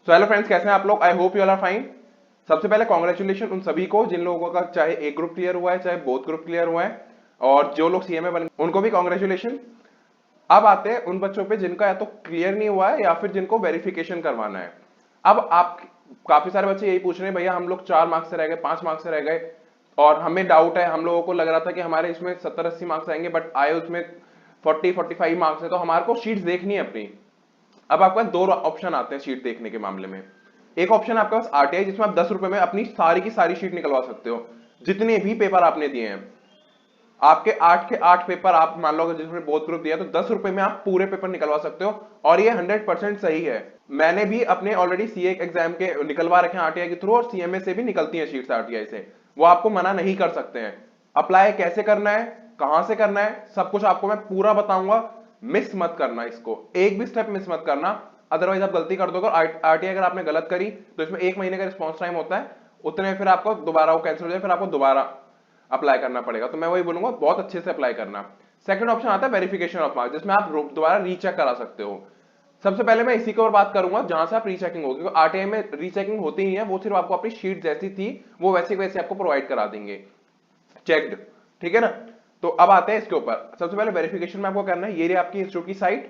So hello friends, कैसे हैं आप लोग? I hope you all are fine. सबसे पहले कॉन्ग्रेचुलेशन उन सभी को जिन लोगों का चाहे एक ग्रुप क्लियर हुआ है चाहे बोथ ग्रुप क्लियर हुआ है, और जो लोग सीएमए बन उनको भी कॉन्ग्रेचुलेशन। अब आते हैं उन बच्चों पे जिनका या तो क्लियर नहीं हुआ है या फिर जिनको वेरिफिकेशन करवाना है। अब आप काफी सारे बच्चे यही पूछ रहे हैं, भैया हम लोग 4 मार्क्स से रह गए, 5 मार्क्स से रह गए, और हमें डाउट है, हम लोगों को लग रहा था कि हमारे इसमें 70-80 मार्क्स आएंगे बट आए उसमें 40-45 मार्क्स है, तो हमारे को शीट्स देखनी है अपनी। अब आपके पास दो ऑप्शन आते हैं शीट देखने के मामले में। एक ऑप्शन आपके पास आरटीआई, जिसमें आप 10 रुपए में अपनी सारी की सारी शीट निकलवा सकते हो, जितने भी पेपर आपने दिए हैं। आपके 8 के 8 पेपर आप मान लो जिसमें बोथ ग्रुप दिया तो 10 रुपए में आप पूरे पेपर निकलवा सकते हो, और ये 100% सही है। मैंने भी अपने ऑलरेडी सीए एग्जाम के निकलवा रखे हैं आरटीआई के थ्रू, और सीएमए से भी निकलती है शीट्स आरटीआई से, वो आपको मना नहीं कर सकते हैं। अप्लाई कैसे करना है, कहां से करना है, सब कुछ आपको मैं पूरा बताऊंगा। मिस मत करना, इसको एक भी स्टेप मिस मत करना, अदरवाइज आप गलती कर दोगे। आरटीआई अगर आपने गलत करी तो इसमें 1 महीने का रिस्पॉन्स टाइम होता है, उतने में फिर आपको दोबारा वो कैंसिल हो जाए, फिर आपको दोबारा अप्लाई करना पड़ेगा। तो मैं वही बोलूंगा, बहुत अच्छे से अप्लाई करना। सेकंड ऑप्शन आता है वेरिफिकेशन ऑफ मार्क्स, जिसमें आप दोबारा रीचेक करा सकते हो। सबसे पहले मैं इसी के ऊपर बात करूंगा जहां से आप रीचेकिंग होगी, क्योंकि आरटीआई में रीचेकिंग होती ही है, वो सिर्फ आपको अपनी शीट जैसी थी वो वैसे वैसे आपको प्रोवाइड करा देंगे, चेक्ड। ठीक है ना? तो अब आते हैं इसके ऊपर। सबसे पहले वेरिफिकेशन में आपको करना है, ये रही आपकी इंस्टीट्यूट की साइट।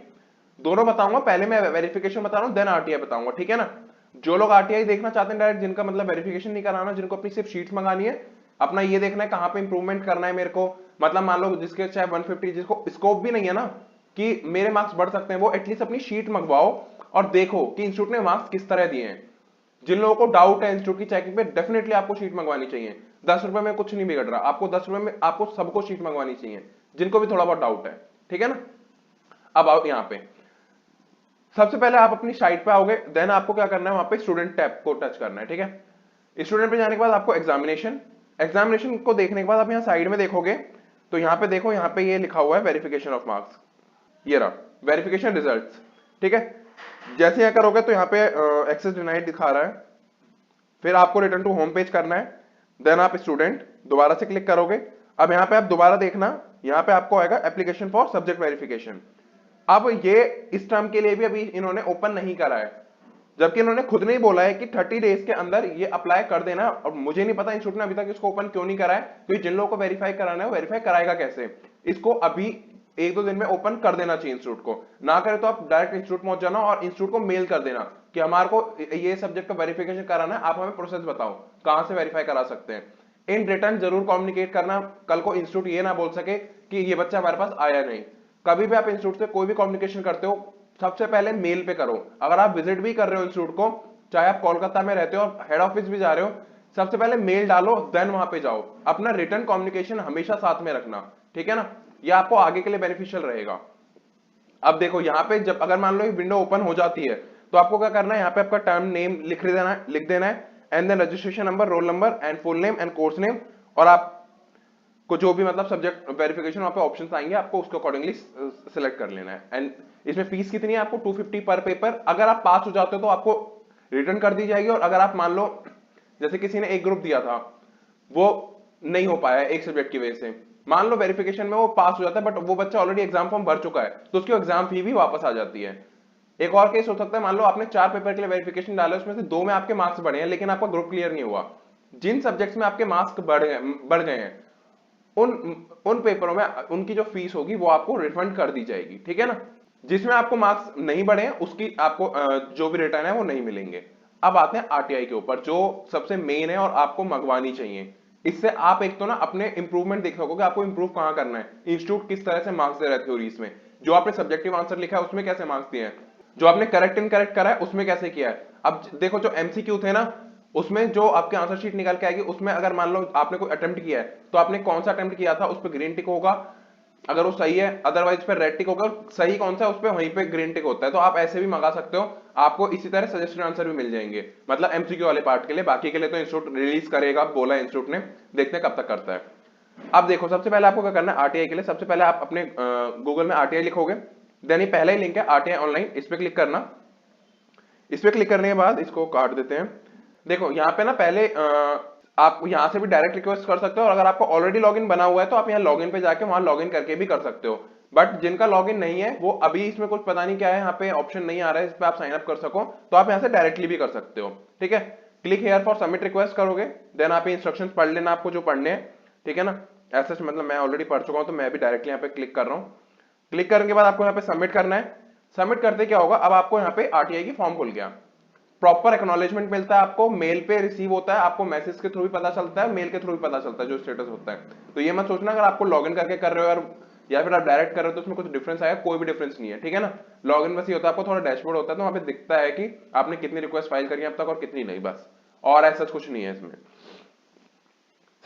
दोनों बताऊंगा, पहले मैं वेरिफिकेशन बता रहा हूं देन आरटीआई बताऊंगा, ठीक है ना? जो लोग आरटीआई देखना चाहते हैं डायरेक्ट, जिनका मतलब वेरिफिकेशन नहीं कराना, जिनको अपनी सिर्फ शीट्स मंगानी है, अपना ये देखना है कहां पे इंप्रूवमेंट करना है मेरे को, मतलब मान लो जिसके चाहे 150, जिसको स्कोप भी नहीं है ना कि मेरे मार्क्स बढ़ सकते हैं, वो एटलीस्ट अपनी शीट मंगवाओ और देखो कि इंस्टीट्यूट ने मार्क्स किस तरह दिए हैं। जिन लोगों को डाउट है इंस्टीट्यूट की चेकिंग पे, डेफिनेटली आपको शीट मंगवानी चाहिए। 10 रुपए में कुछ नहीं बिगड़ रहा, आपको 10 रुपए में आपको सबको शीट मंगवानी चाहिए, जिनको भी थोड़ा बहुत डाउट है। ठीक है ना? अब आओ यहाँ पे। सबसे पहले आप अपनी साइट पे आओगे, देन आपको क्या करना है, वहां पे स्टूडेंट टैब को टच करना है। ठीक है? स्टूडेंट पे जाने के बाद आपको एग्जामिनेशन, एग्जामिनेशन को देखने के बाद आप यहाँ साइड में देखोगे तो यहाँ पे देखो, यहाँ पे ये लिखा हुआ है वेरिफिकेशन ऑफ मार्क्स, ये रहा वेरिफिकेशन रिजल्ट्स। ठीक है? जैसे यहाँ करोगे तो यहाँ पे एक्सेस डिनाइड दिखा रहा है, फिर आपको रिटर्न टू होम पेज करना है, देन आप स्टूडेंट दोबारा से क्लिक करोगे। अब यहाँ पे आप दोबारा देखना, यहाँ पे आपको आएगा एप्लीकेशन फॉर सब्जेक्ट वेरिफिकेशन। अब ये इस टर्म के लिए भी अभी इन्होंने ओपन नहीं करा है, जबकि इन्होंने खुद ने ही बोला है कि 30 डेज के अंदर ये अप्लाई कर देना। और मुझे नहीं पता इंस्टीट्यूट ने अभी तक इसको ओपन क्यों नहीं करा है, क्योंकि जिन लोगों को वेरीफाई कराना है वो वेरीफाई कराएगा कैसे? इसको अभी 1-2 दिन में ओपन कर देना चाहिए इंस्टीट्यूट को। ना करे तो आप डायरेक्ट इंस्टीट्यूट पहुंच जाना और इंस्टीट्यूट को मेल कर देना कि हमारे को ये सब्जेक्ट का वेरिफिकेशन कराना है, आप हमें प्रोसेस बताओ कहां से वेरीफाई करा सकते हैं। इन रिटर्न जरूर कम्युनिकेट करना, कल को इंस्टीट्यूट ये ना बोल सके कि ये बच्चा हमारे पास आया नहीं। कभी भी आप इंस्टीट्यूट से कोई भी कम्युनिकेशन करते हो, सबसे पहले मेल पे करो। अगर आप विजिट भी कर रहे हो इंस्टीट्यूट को, चाहे आप कोलकाता में रहते हो और हेड ऑफिस भी जा रहे हो, सबसे पहले मेल डालो, देन वहां पे जाओ। अपना रिटर्न कम्युनिकेशन हमेशा साथ में रखना, ठीक है ना? ये आपको आगे के लिए बेनिफिशियल रहेगा। अब देखो यहाँ पे, जब अगर मान लो ये विंडो ओपन हो जाती है तो आपको क्या करना है, यहाँ पे आपका टर्म नेम लिख देना है, and then registration number, roll number and full name and course name, और आप को जो भी मतलब सब्जेक्ट वेरिफिकेशन वहां पे ऑप्शंस आएंगे, आपको उसको अकॉर्डिंगली सिलेक्ट कर लेना है। एंड इसमें फीस कितनी है, आपको 250 पर पेपर। अगर आप पास हो जाते हो तो आपको रिटर्न कर दी जाएगी, और अगर आप मान लो जैसे किसी ने एक ग्रुप दिया था, वो नहीं हो पाया एक सब्जेक्ट की वजह से, मान लो वेरिफिकेशन में वो पास हो जाता है बट वो बच्चा ऑलरेडी एग्जाम फॉर्म भर चुका है, तो उसकी एग्जाम फी भी वापस आ जाती है। एक और केस हो सकता है, मान लो आपने 4 पेपर के लिए वेरिफिकेशन डाला, उसमें से 2 में आपके मार्क्स बढ़े हैं लेकिन आपका ग्रुप क्लियर नहीं हुआ। जिन सब्जेक्ट्स में आपके मार्क्स बढ़ गए हैं, उन उन पेपरों में उनकी जो फीस होगी वो आपको रिफंड कर दी जाएगी। ठीक है ना? जिसमें आपको मार्क्स नहीं बढ़े हैं उसकी आपको जो भी रिटर्न है वो नहीं मिलेंगे। अब आते हैं आरटीआई के ऊपर, जो सबसे मेन है और आपको मंगवानी चाहिए। इससे आप एक तो ना अपने इंप्रूवमेंट देख सकोगे, आपको इंप्रूव कहां करना है, इंस्टीट्यूट किस तरह से मार्क्स दे रहे हैं थ्योरीज में, जो आपने सब्जेक्टिव आंसर लिखा है उसमें कैसे मार्क्स दिए हैं, जो आपने करेक्ट इनकरेक्ट करा है उसमें कैसे किया है। अब देखो जो एमसीक्यू थे ना, उसमें जो आपके आंसर शीट निकल के आएगी, उसमें अगर मान लो आपने कोई अटेम्प्ट किया है तो आपने कौन सा अटेम्प्ट किया था उस पर ग्रीन टिक होगा अगर वो सही है, अदरवाइज पे रेड टिक होगा। सही कौन सा है उस पर वहीं पे ग्रीन टिक होता है। तो आप ऐसे भी मंगा सकते हो, आपको इसी तरह सजेस्टेड आंसर भी मिल जाएंगे, मतलब एमसीक्यू वाले पार्ट के लिए। बाकी के लिए तो इंस्टीट्यूट रिलीज करेगा, बोला इंस्टीट्यूट ने, देखते हैं कब तक करता है। अब देखो सबसे पहले आपको क्या करना है आरटीआई के लिए, सबसे पहले आप अपने गूगल में आरटीआई लिखोगे, देन ये पहला ही लिंक है आरटीआई ऑनलाइन, इस पर क्लिक करना। इस पे क्लिक करने के बाद इसको काट देते हैं। देखो यहाँ पे ना पहले आप यहाँ से भी डायरेक्ट रिक्वेस्ट कर सकते हो, और अगर आपको ऑलरेडी लॉगिन बना हुआ है तो आप यहाँ लॉगिन पे जाके वहां लॉगिन करके भी कर सकते हो। बट जिनका लॉगिन नहीं है वो अभी इसमें कुछ पता नहीं क्या है, यहाँ पे ऑप्शन नहीं आ रहा है इस पे आप साइन अप कर सको, तो आप यहाँ से डायरेक्टली भी कर सकते हो। ठीक है, click here for submit request करोगे, देन आप इंस्ट्रक्शंस पढ़ लेना आपको जो पढ़ने हैं। ठीक है ना, ऐसा मतलब मैं ऑलरेडी पढ़ चुका हूं तो मैं भी डायरेक्टली यहाँ पे क्लिक कर रहा हूँ। क्लिक करने के बाद आपको यहाँ पे सबमिट करना है। सबमिट करते क्या होगा, अब आपको यहाँ पे आरटीआई की फॉर्म खुल गया, प्रॉपर एक्नॉलेजमेंट मिलता है आपको, मेल पे रिसीव होता है, आपको मैसेज के थ्रू भी पता चलता है, मेल के थ्रू भी पता चलता है जो स्टेटस होता है। तो ये मत सोचना अगर आपको लॉगिन करके कर रहे हो और या फिर आप डायरेक्ट कर रहे हो तो उसमें कुछ डिफरेंस आएगा, कोई भी डिफरेंस नहीं है। ठीक है ना, लॉगिन बस ये होता है आपको थोड़ा डैशबोर्ड होता है तो वहां पे दिखता है कि आपने कितनी रिक्वेस्ट फाइल करी है अब तक और कितनी नहीं, बस, और ऐसा कुछ नहीं है इसमें।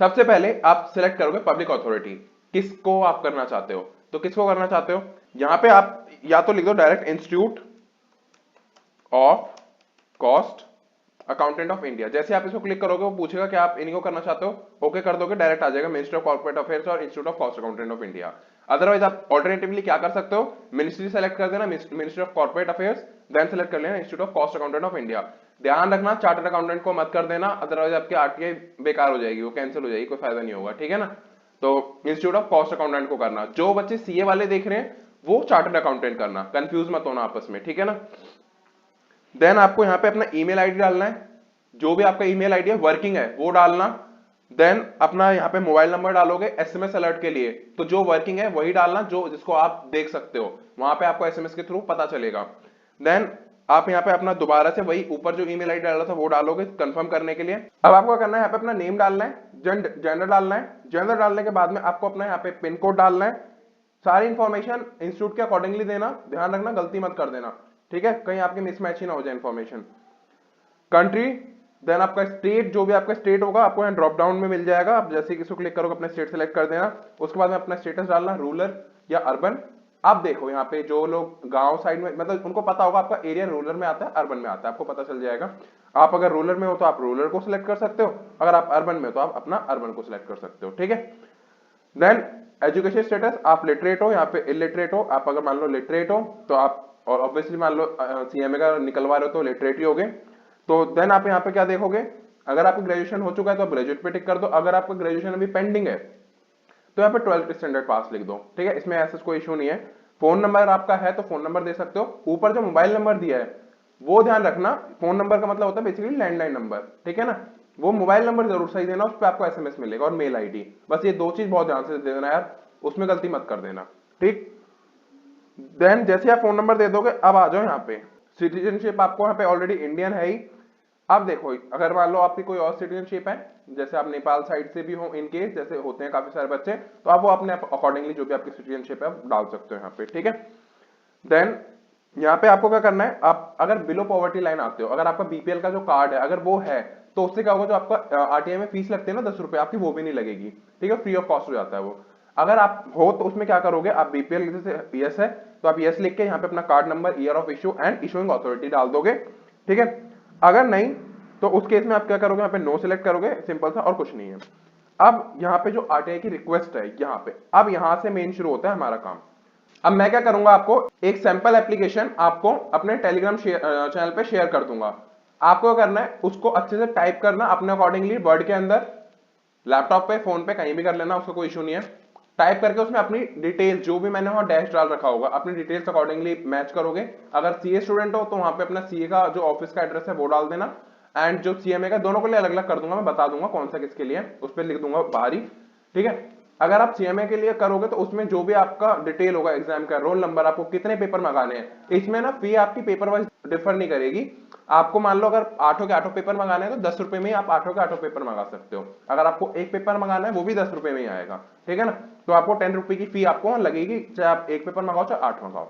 सबसे पहले आप सिलेक्ट करोगे पब्लिक अथॉरिटी, किसको आप करना चाहते हो, तो किसको करना चाहते हो, यहां पे आप या तो लिख दो direct institute of cost accountant of India. जैसे आप इसको क्लिक करोगे वो पूछेगा कि आप इन्हीं को करना चाहते हो, ओके कर दोगे, डायरेक्ट आ जाएगा मिनिस्ट्री ऑफ कॉर्पोरेट अफेयर्स और institute of cost accountant of India. Otherwise आप ऑल्टरनेटिवली क्या कर सकते हो, मिनिस्ट्री सेलेक्ट कर देना, ministry of corporate affairs, then select कर लेना institute of cost accountant of India. ध्यान रखना चार्टर्ड अकाउंटेंट को मत कर देना, अदरवाइज आपकी आरटीआई बेकार हो जाएगी, वो कैंसिल हो जाएगी, कोई फायदा नहीं होगा। ठीक है ना, तो इंस्टीट्यूट ऑफ कॉस्ट अकाउंटेंट को करना। जो बच्चे सीए वाले देख रहे हैं वो चार्टर्ड अकाउंटेंट करना, कंफ्यूज मत होना आपस में। ठीक है ना, देन आपको यहाँ पे अपना ईमेल आईडी डालना है, जो भी आपका ईमेल आईडी है वर्किंग है वो डालना। देन अपना यहाँ पे मोबाइल नंबर डालोगे एसएमएस अलर्ट के लिए, तो जो वर्किंग है वही डालना, जो जिसको आप देख सकते हो, वहां पे आपको एसएमएस के थ्रू पता चलेगा। देन आप यहाँ पे अपना दोबारा से वही ऊपर जो ईमेल आईडी डाला था वो डालोगे कंफर्म करने के लिए। अब आपको करना है यहाँ पे अपना नेम डालना है, जेंडर डालना है, जेंडर डालने के बाद में आपको अपना यहाँ पे पिन कोड डालना है, सारी इंफॉर्मेशन इंस्टीट्यूट के अकॉर्डिंगली देना, ध्यान रखना गलती मत कर देना। ठीक है, कहीं आपके मिसमैच ही ना हो जाए इंफॉर्मेशन। कंट्री, देन आपका स्टेट, जो भी आपका स्टेट होगा आपको यहाँ ड्रॉप डाउन में मिल जाएगा, आप जैसे इसको क्लिक करोगे अपना स्टेट सेलेक्ट कर देना। उसके बाद में अपना स्टेटस डालना, रूरल या अर्बन। आप देखो यहाँ पे जो लोग गांव साइड में, मतलब उनको पता होगा आपका एरिया रूरल में आता है अर्बन में आता है, आपको पता चल जाएगा। आप अगर रूरल में हो तो आप रूरल को सिलेक्ट कर सकते हो, अगर आप अर्बन में हो तो आप अपना अर्बन को सिलेक्ट कर सकते हो। ठीक है, देन एजुकेशन स्टेटस, आप लिटरेट हो, यहाँ पे इलिटरेट हो, आप अगर मान लो लिटरेट हो तो आप, और ऑब्वियसली मान लो सीएमए का निकलवा रहे हो तो लिटरेट ही हो गए। तो देन आप यहाँ पे क्या देखोगे, अगर आपका ग्रेजुएशन हो चुका है तो आप ग्रेजुएट पे टिक कर दो, अगर आपका ग्रेजुएशन अभी पेंडिंग है तो यहाँ पे 12th स्टैंडर्ड पास लिख दो। ठीक है, इसमें ऐसा कोई इशू नहीं है। फोन नंबर आपका है तो फोन नंबर दे सकते हो, ऊपर जो मोबाइल नंबर दिया है वो ध्यान रखना, फोन नंबर का मतलब होता है बेसिकली लैंडलाइन नंबर। ठीक है ना, वो मोबाइल नंबर जरूर सही देना, उस पर आपको एसएमएस मिलेगा, और मेल आईडी, बस ये दो चीज बहुत ध्यान से दे देना यार, उसमें गलती मत कर देना। ठीक, देन जैसे आप फोन नंबर दे दोगे अब आ जाओ यहाँ पे सिटीजनशिप, आपको यहाँ पे ऑलरेडी इंडियन है ही। अब देखो अगर मान लो आपकी कोई और सिटीजनशिप है, जैसे आप नेपाल साइड से भी हो इन केस, जैसे होते हैं काफी सारे बच्चे, तो आप वो अपने अकॉर्डिंगली जो भी आपकी सिटीजनशिप है डाल सकते हो यहाँ पे। ठीक है, देन यहाँ पे आपको क्या करना है, आप अगर बिलो पॉवर्टी लाइन आते हो, अगर आपका बीपीएल का जो कार्ड है अगर वो है तो उससे क्या होगा, जो आपका आरटीआई में फीस लगती है ना 10 रुपए आपकी, वो भी नहीं लगेगी। ठीक है, फ्री ऑफ कॉस्ट हो जाता है वो। अगर आप हो तो उसमें क्या करोगे, आप बीपीएल जैसे यस है तो आप यस लिख के यहाँ पे अपना card number, year of issue and issuing authority डाल दोगे। ठीक है, अगर नहीं तो उस केस में आप क्या करोगे, यहाँ पे नो सिलेक्ट करोगे, सिंपल सा, और कुछ नहीं है। अब यहाँ पे जो आरटीआई की रिक्वेस्ट है यहाँ पे, अब यहाँ से मेन शुरू होता है हमारा काम। अब मैं क्या करूंगा, आपको एक सैंपल एप्लीकेशन आपको अपने टेलीग्राम चैनल पे शेयर कर दूंगा। आपको क्या करना है, उसको अच्छे से टाइप करना अपने अकॉर्डिंगली वर्ड के अंदर, लैपटॉप पे फोन पे कहीं भी कर लेना, उसका कोई इशू नहीं है। टाइप करके उसमें अपनी डिटेल जो भी मैंने वहां डैश डाल रखा होगा अपनी डिटेल्स अकॉर्डिंगली मैच करोगे। अगर सीए स्टूडेंट हो तो वहां पे अपना सीए का जो ऑफिस का एड्रेस है वो डाल देना, एंड जो सीएमए का, दोनों को लिए अलग अलग कर दूंगा, मैं बता दूंगा कौन सा किसके लिए, उस पर लिख दूंगा बाहर ही। ठीक है, अगर आप सीएमए के लिए करोगे तो उसमें जो भी आपका डिटेल होगा, एग्जाम का रोल नंबर, आपको कितने पेपर मंगाने हैं, इसमें ना फी आपकी पेपर वाइज डिफर नहीं करेगी। आपको मान लो अगर 8 के 8 पेपर मंगाने हैं तो 10 रुपए में ही आप 8 के 8 पेपर मंगा सकते हो। अगर आपको एक पेपर मंगाना है वो भी 10 रुपए में ही आएगा। ठीक है ना, तो आपको 10 रुपए की फी आपको लगेगी, चाहे आप एक पेपर मंगाओ चाहे 8 मंगाओ।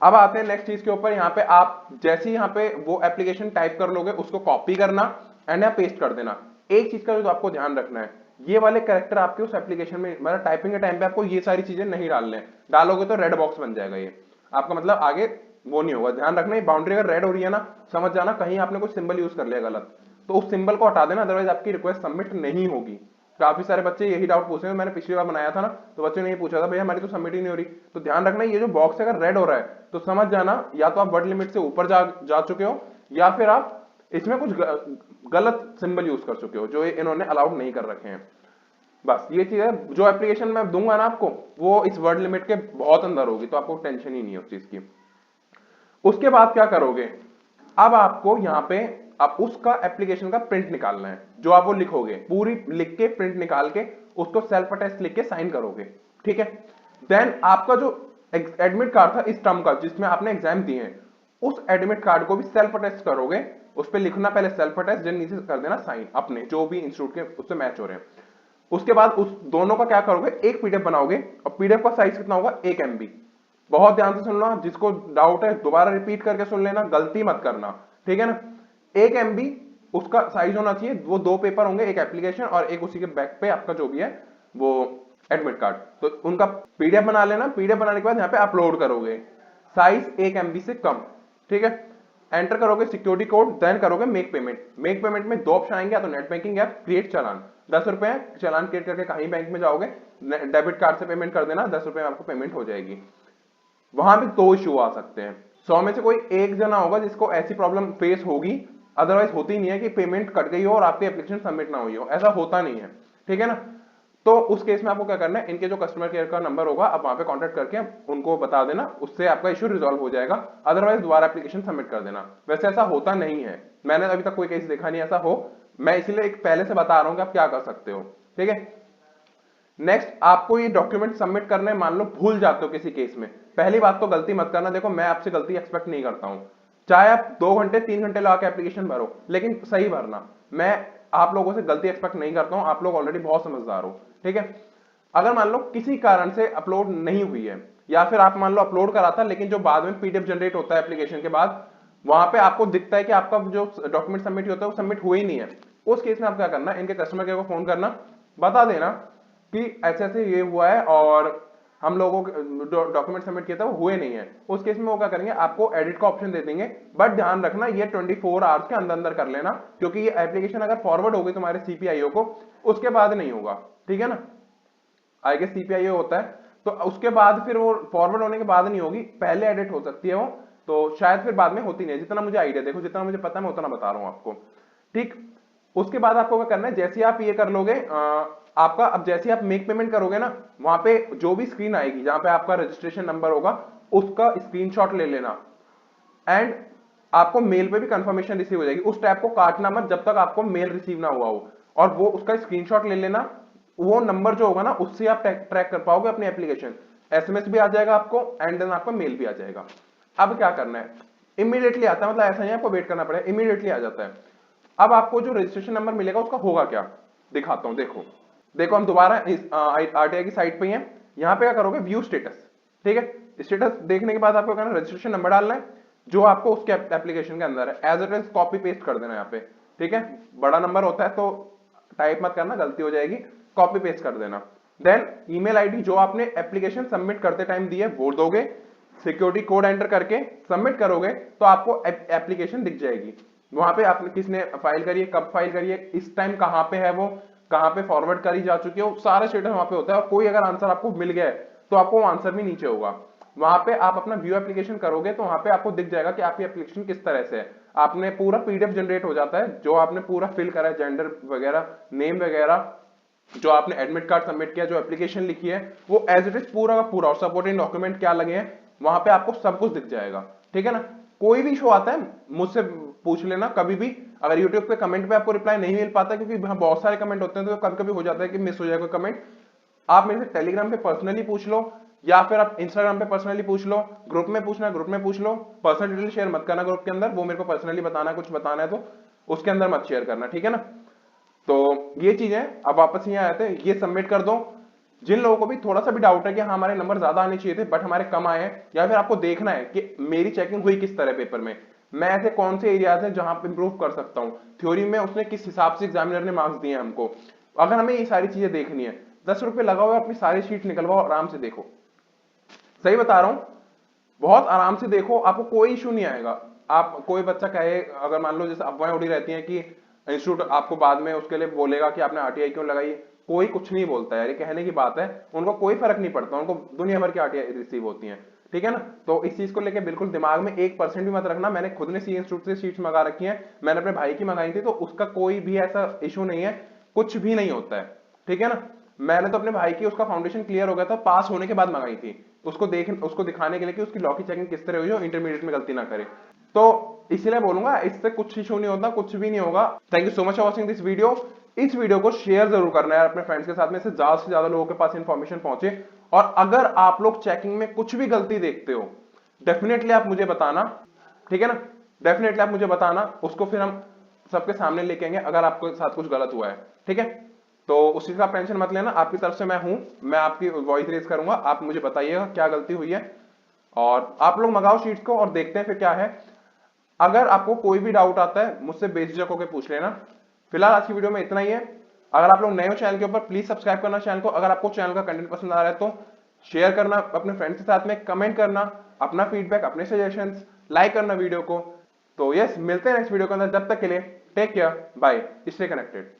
अब आते हैं नेक्स्ट चीज के ऊपर, यहाँ पे आप जैसे यहाँ पे वो एप्लीकेशन टाइप कर लोगे उसको कॉपी करना एंड यहाँ पेस्ट कर देना। एक चीज का जो आपको ध्यान रखना है, ये वाले कैरेक्टर आपके उस एप्लीकेशन में, मतलब टाइपिंग के टाइम पे आपको ये सारी चीजें नहीं डालने, डालोगे तो रेड बॉक्स बन जाएगा, ये आपका मतलब आगे वो नहीं होगा। ध्यान रखना, बाउंड्री अगर रेड हो रही है ना, समझ जाना कहीं आपने कुछ सिंबल यूज कर लिया गलत, तो उस सिंबल को हटा देना, अदरवाइज आपकी रिक्वेस्ट सबमिट नहीं होगी। काफी सारे बच्चे यही डाउट पूछ रहे हैं, मैंने पिछली बार बनाया था ना तो बच्चों ने ये पूछा था भैया हमारी तो सबमिट ही नहीं हो रही। तो ध्यान रखना, ये जो बॉक्स अगर रेड हो रहा है तो समझ जाना या तो आप वर्ड लिमिट से ऊपर जा चुके हो, या फिर आप इसमें कुछ गलत सिंबल यूज कर चुके हो जो इन्होंने अलाउड नहीं कर रखे हैं। बस ये चीज है, जो एप्लीकेशन मैं दूंगा ना आपको वो इस वर्ड लिमिट के बहुत अंदर होगी, तो आपको टेंशन ही नहीं है उस चीज की। उसके बाद क्या करोगे, अब आपको यहाँ पे आप उसका एप्लीकेशन का प्रिंट निकालना है, जो आप वो लिखोगे पूरी लिख के प्रिंट निकाल के उसको सेल्फ अटेस्ट लिख के साइन करोगे, ठीक है। देन आपका जो एडमिट कार्ड था इस टर्म का जिसमें आपने एग्जाम दिए हैं, उस एडमिट कार्ड को भी सेल्फ अटेस्ट करोगे, उस पर लिखना पहले सेल्फ अटेस्ट, देन नीचे कर देना साइन अपने जो भी इंस्टीट्यूट के उससे मैच हो रहे हैं। उसके बाद उस दोनों का क्या करोगे, एक पीडीएफ बनाओगे, और पीडीएफ का साइज कितना होगा, 1 MB। बहुत ध्यान से सुनना, जिसको डाउट है दोबारा रिपीट करके सुन लेना, गलती मत करना, ठीक है ना। 1 MB उसका साइज होना चाहिए, वो 2 पेपर होंगे, एक एप्लीकेशन और एक उसी के बैक पे आपका जो भी है वो एडमिट कार्ड, तो उनका पीडीएफ बना लेना। पीडीएफ बनाने के बाद यहाँ पे अपलोड करोगे, साइज 1 MB से कम, ठीक है। एंटर करोगे सिक्योरिटी कोड, देन करोगे मेक पेमेंट। मेक पेमेंट में 2 ऑप्शन आएंगे, या तो नेट बैंकिंग या क्रिएट चालान। 10 रुपए चालान क्रिएट करके कहीं बैंक में जाओगे, डेबिट कार्ड से पेमेंट कर देना, 10 रुपए में आपको पेमेंट हो जाएगी। वहां भी 2 इश्यू आ सकते हैं, 100 में से कोई एक जना होगा जिसको ऐसी प्रॉब्लम फेस होगी, अदरवाइज होती नहीं है कि पेमेंट कट गई हो और आपकी एप्लीकेशन सबमिट ना हुई हो, ऐसा होता नहीं है, ठीक है ना। तो उस केस में आपको क्या करना है, इनके जो कस्टमर केयर का नंबर होगा आप वहां पे कांटेक्ट करके उनको बता देना, उससे आपका इश्यू रिजॉल्व हो जाएगा, अदरवाइज दोबारा एप्लीकेशन सबमिट कर देना। वैसे ऐसा होता नहीं है, मैंने अभी तक कोई केस देखा नहीं ऐसा हो, मैं इसीलिए एक पहले से बता रहा हूं कि आप क्या कर सकते हो, ठीक है। नेक्स्ट, आपको ये डॉक्यूमेंट सबमिट करने मान लो भूल जाते हो किसी केस में, पहली बात तो गलती मत करना। देखो मैं आपसे गलती एक्सपेक्ट नहीं करता हूं, चाहे आप 2 घंटे 3 घंटे लगा के एप्लीकेशन भरो, लेकिन सही भरना। मैं आप लोगों से गलती एक्सपेक्ट नहीं करता हूं, आप लोग ऑलरेडी बहुत समझदार हो, ठीक है। अगर मान लो किसी कारण से अपलोड नहीं हुई है, या फिर आप मान लो अपलोड करा था लेकिन जो बाद में पीडीएफ जनरेट होता है एप्लीकेशन के बाद, वहां पे आपको दिखता है कि आपका जो डॉक्यूमेंट सबमिट होता है वो सबमिट हुआ ही नहीं है, उस केस में आप क्या करना, इनके कस्टमर केयर को फोन करना, बता देना कि ऐसे ऐसे ये हुआ है और हम लोगों डॉक्यूमेंट सबमिट किया था वो हुए नहीं है। उस केस में वो क्या करेंगे, आपको एडिट का ऑप्शन दे देंगे, बट ध्यान रखना ये 24 आवर्स के अंदर अंदर कर लेना, क्योंकि ये एप्लीकेशन अगर फॉरवर्ड हो गई तुम्हारे सीपीआईओ को, उसके बाद नहीं होगा, ठीक है ना। आई गेस सीपीआईओ होता है, तो उसके बाद फिर वो फॉरवर्ड होने के बाद नहीं होगी, पहले एडिट हो सकती है वो, तो शायद फिर बाद में होती नहीं है, जितना मुझे आइडिया, देखो जितना मुझे पता है मैं उतना बता रहा हूं आपको, ठीक। उसके बाद आपको क्या करना है, जैसे आप ये कर लोगे, आपका अब जैसे आप मेक पेमेंट करोगे ना, वहां पे जो भी स्क्रीन आएगी जहां पे आपका रजिस्ट्रेशन नंबर होगा उसका स्क्रीनशॉट ले लेना, एंड आपको मेल पे भी कंफर्मेशन रिसीव हो जाएगी, उस टैब को काटना मत जब तक आपको मेल रिसीव ना हुआ हो, और वो उसका स्क्रीनशॉट ले लेना, वो नंबर जो होगा ना उससे आप ट्रैक कर पाओगे अपनी एप्लीकेशन, एसएमएस भी आ जाएगा आपको एंड देन आपका मेल भी आ जाएगा। अब क्या करना है, इमीडिएटली आता है, मतलब ऐसा नहीं आपको वेट करना पड़ेगा, इमीडिएटली आ जाता है। अब आपको जो रजिस्ट्रेशन नंबर मिलेगा उसका होगा क्या, दिखाता हूं, देखो देखो हम दोबारा इस आरटीआई की साइट पे हैं, यहाँ पे क्या करोगे, व्यू स्टेटस, ठीक है। स्टेटस देखने के बाद आपको कहना रजिस्ट्रेशन नंबर डालना है जो आपको उसके एप्लीकेशन के अंदर है, as it is copy paste कर देना यहाँ पे, ठीक है। बड़ा नंबर होता है तो टाइप मत करना, गलती हो जाएगी, कॉपी पेस्ट कर देना। देन ईमेल आईडी जो आपने एप्लीकेशन सबमिट करते टाइम दी है वो दोगे, सिक्योरिटी कोड एंटर करके सबमिट करोगे तो आपको एप्लीकेशन दिख जाएगी, वहां पे आपने किसने फाइल करी है, कब फाइल करी है, इस टाइम कहां पे है, वो कहां पे फॉरवर्ड करी जा चुकी है, वो सारा स्टेटस वहां पे होता है, और कोई अगर आंसर आपको मिल गया है तो आपको आंसर भी नीचे होगा। वहां पे आप अपना व्यू एप्लीकेशन करोगे तो वहां पे आपको दिख जाएगा कि आपकी एप्लीकेशन किस तरह से है, आपने पूरा पीडीएफ जनरेट हो जाता है जो आपने पूरा फिल करा है, जेंडर वगैरह, नेम वगैरह, जो आपने एडमिट कार्ड सबमिट किया, जो एप्लीकेशन लिखी है, वो एज इट इज पूरा का पूरा, और सपोर्टिंग डॉक्यूमेंट क्या लगे हैं वहां पे आपको सब कुछ दिख जाएगा, ठीक है ना। कोई भी इशू आता है मुझसे पूछ लेना कभी भी, अगर यूट्यूब पे कमेंट पे आपको रिप्लाई नहीं मिल पाता क्योंकि बहुत सारे कमेंट होते हैं तो कभी कभी हो जाता है कि मिस हो जाए कोई कमेंट, आप मेरे से टेलीग्राम पे पर्सनली पूछ लो, या फिर आप इंस्टाग्राम पे पर्सनली पूछ लो, ग्रुप में पूछना है ग्रुप में पूछ लो, पर्सनल डिटेल शेयर मत करना ग्रुप के अंदर, वो मेरे को पर्सनली बताना, कुछ बताना है तो उसके अंदर मत शेयर करना, ठीक है ना। तो ये चीजें, अब वापस यहाँ आते हैं, ये सबमिट कर दो। जिन लोगों को भी थोड़ा सा भी डाउट है कि हाँ हमारे नंबर ज्यादा आने चाहिए थे बट हमारे कम आए हैं, या फिर आपको देखना है कि मेरी चेकिंग हुई किस तरह पेपर में, मैं ऐसे कौन से एरियाज हैं जहां पे इंप्रूव कर सकता हूँ, थ्योरी में उसने किस हिसाब से एग्जामिनर ने मार्क्स दिए हमको, अगर हमें ये सारी चीजें देखनी है, 10 रुपए लगाओ, अपनी सारी शीट निकलवाओ, आराम से देखो, सही बता रहा हूं, बहुत आराम से देखो, आपको कोई इशू नहीं आएगा। आप कोई बच्चा कहे, अगर मान लो जैसे अफवाहें उड़ी रहती हैं कि इंस्टीट्यूट आपको बाद में उसके लिए बोलेगा कि आपने आरटीआई क्यों लगाई, कोई कुछ नहीं बोलता है, ये कहने की बात है, उनको कोई फर्क नहीं पड़ता, उनको दुनिया भर की आरटीआई रिसीव होती हैं, ठीक है ना। तो इस चीज को लेकर बिल्कुल दिमाग में 1% भी मत रखना, मैंने खुद ने सी इंस्टीट्यूट से शीट्स मंगा रखी हैं, मैंने अपने भाई की मंगाई थी, तो उसका कोई भी ऐसा इशू नहीं है, कुछ भी नहीं होता है, ठीक है ना। मैंने तो अपने भाई की उसका फाउंडेशन क्लियर हो गया था, पास होने के बाद मंगाई थी, उसको दिखाने के लिए कि उसकी लॉ की चेकिंग किस तरह हुई हो, इंटरमीडिएट में गलती ना करे। तो इसीलिए बोलूंगा इससे कुछ इशू नहीं होता, कुछ भी नहीं होगा। Thank you so much for watching this video. इस वीडियो को शेयर जरूर करना है अपने फ्रेंड्स के साथ में, से ज्यादा लोगों के पास इंफॉर्मेशन पहुंचे। और अगर आप लोग चेकिंग में कुछ भी गलती देखते हो, डेफिनेटली आप मुझे बताना, ठीक है ना, डेफिनेटली आप मुझे बताना, उसको फिर हम सबके सामने लेके आएंगे अगर आपके साथ कुछ गलत हुआ है, ठीक है। तो उस चीज का आप टेंशन मत लेना, आपकी तरफ से मैं हूं, मैं आपकी वॉइस रेज करूंगा, आप मुझे बताइएगा क्या गलती हुई है। और आप लोग मंगाओ शीट्स को और देखते हैं फिर क्या है। अगर आपको कोई भी डाउट आता है मुझसे बेझिझक होकर पूछ लेना। फिलहाल आज की वीडियो में इतना ही है। अगर आप लोग नए हो चैनल के ऊपर, प्लीज सब्सक्राइब करना चैनल को। अगर आपको चैनल का कंटेंट पसंद आ रहा है तो शेयर करना अपने फ्रेंड्स के साथ में, कमेंट करना अपना फीडबैक, अपने सजेशंस, लाइक करना वीडियो को। तो यस, मिलते हैं नेक्स्ट वीडियो के अंदर, जब तक के लिए take care, bye, stay connected.